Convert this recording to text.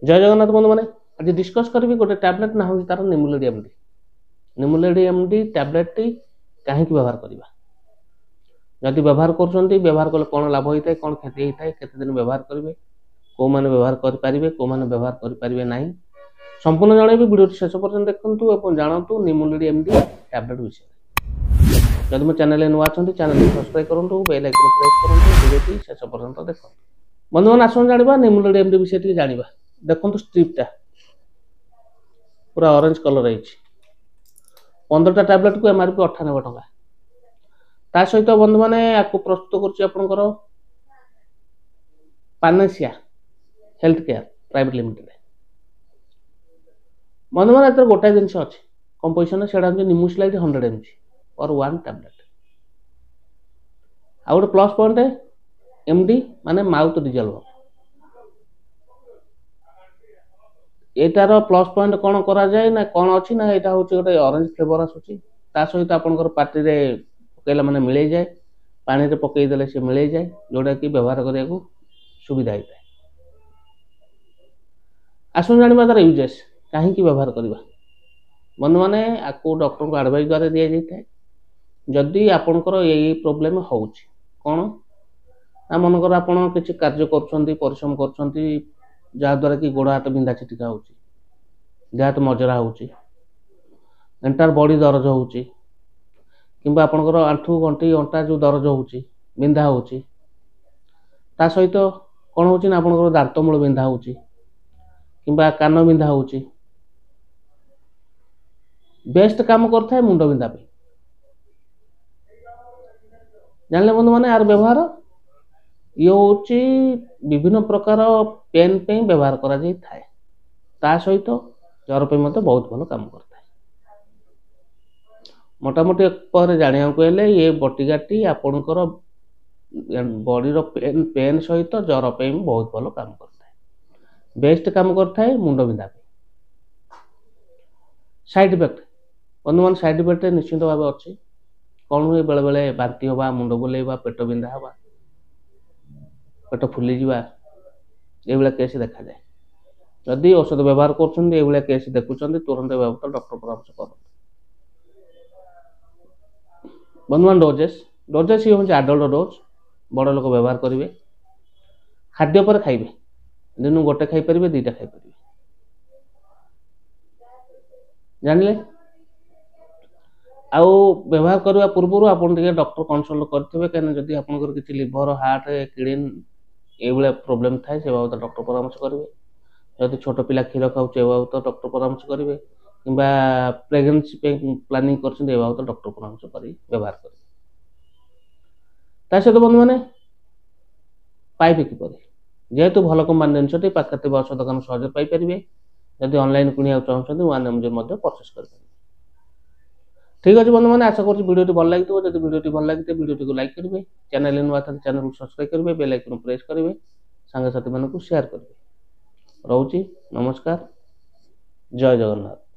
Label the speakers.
Speaker 1: जय जगन्नाथ बंधु मैंने आज डिस्कस करी गोटे टैबलेट ना हूँ तार निमुलेडी एमडी। निमुलेडी एमडी टैबलेट टी कहीं व्यवहार करवा जदि व्यवहार व्यवहार कले कौन लाभ होता है कौन क्षति होता है केते दिन व्यवहार करेंगे कौ मैंने व्यवहार करेंगे कौ मैंने व्यवहार करेंगे ना संपूर्ण जनइबी वीडियो शेष पर्यटन देखूँ और जानतु निमुलेडी एमडी टैबलेट विषय जब मो चैनल नुआ चैनल सब्सक्राइब करूँ बेल आइकन प्रेस करूँ वीडियो शेष पर्यटन देखो बंधु मैंने आसन जाना निमुलेडी एमडी विषय जाना देखो स्ट्रिपटा पूरा ऑरेंज कलर है 15टा टैबलेट को एमआरपी 98 टका ता सहित बंधु मैंने आपको प्रस्तुत कर पानेसिया हेल्थ केयर प्राइवेट लिमिटेड बंधु मैंने गोटाए जिन अच्छे कंपोजिशन से निमुस्लाइड 100 mg और 1 टैबलेट आ गोटे प्लस पॉइंट एमडी माने माउथ डिजल्वर एटार प्लस पॉइंट कौन करा जाए ना कौन अच्छी ना यहाँ हूँ गोटे ऑरेंज फ्लेवर आसूँ सहित आपंकर पार्टी रे पकईला मैंने मिल जाए पानी रे पकईदे सी मिल जाए जोटा कि व्यवहार करने को सुविधा होता है। आसन जाना तार यूजेस कहीं व्यवहार करवा बंधु मैंने आपको डॉक्टर को एडवाइस द्वारा दि जाए जदि आपंकर यही प्रोब्लेम हो कौन ना मनकर आप किसी कार्य कर परिश्रम कर जहाद्वारा कि गोड़ हाथ बिंधा छिटिका हो देह हाथ मजरा होटार बॉडी दरज हो कि आपंकर आंठू गंटी अंटा जो दरज हो बिंधा हो सहित कौन हो आपंकर दांतमूल बिंधा हो कान बिंधा हो बेस्ट काम करता मुंड बिंधा पे जानले बंधु मैंने यार व्यवहार ये हूँ विभिन्न प्रकार पेन पे व्यवहार करा थाए ता सहित ज्वर पे बहुत भल काम करता है मोटामोटी पर जाना ये बटिकाटी आपणकर बॉडी पेन पेन सहित ज्वर पे बहुत भल काम करता है बेस्ट काम करता है मुंड बिंधा पे साइड इफेक्ट बंधु मान साइड इफेक्ट निश्चित भाव अच्छी कौन हुए बेले बेले बांती हवा मुंड बुलेवा पेट बिंधा हवा पेट फुली ये केस देखा जाए जदि औषध व्यवहार कर केस देखुं तुरंत व्यवहार डॉक्टर परामर्श कर बंधुमान डोजेस ये हूँ आडल्ट डोज बड़ लोक व्यवहार करेंगे खाद्य पर खाइबे दिन गोटे खाईपर 2टा खाईपर जानले आउ व्यवहार करने पूर्व आप डॉक्टर कंसल्ट करेंगे कहीं जब आप किसी लिवर हार्ट किडनी ये प्रोब्लेम थाए से बाबद डॉक्टर परामर्श करेंगे जब छोट पिला क्षीर खाऊे ए बाबद डॉक्टर परामर्श करेंगे कि प्रेगनेंसी प्लानिंग कर बाबद डॉक्टर परामर्श कर व्यवहार करेंगे सहित बंधु मैंने पाइबे किपर जेहेतु भल कंपनी जिनस पाखे औषध दोकान सहज पाइपर जब ऑनलाइन किणा चाहते 1 mg परचेस कर ठीक अच्छे बंधु मैंने आशा कर वीडियो भल लगी जब वीडियो भल लगी वीडियो को लाइक करेंगे चैनल नुआ चैनल को सब्सक्राइब करेंगे बेल आइकन प्रेस करेंगे सांगसाथी मानक शेयर करेंगे रोची नमस्कार जय जगन्नाथ।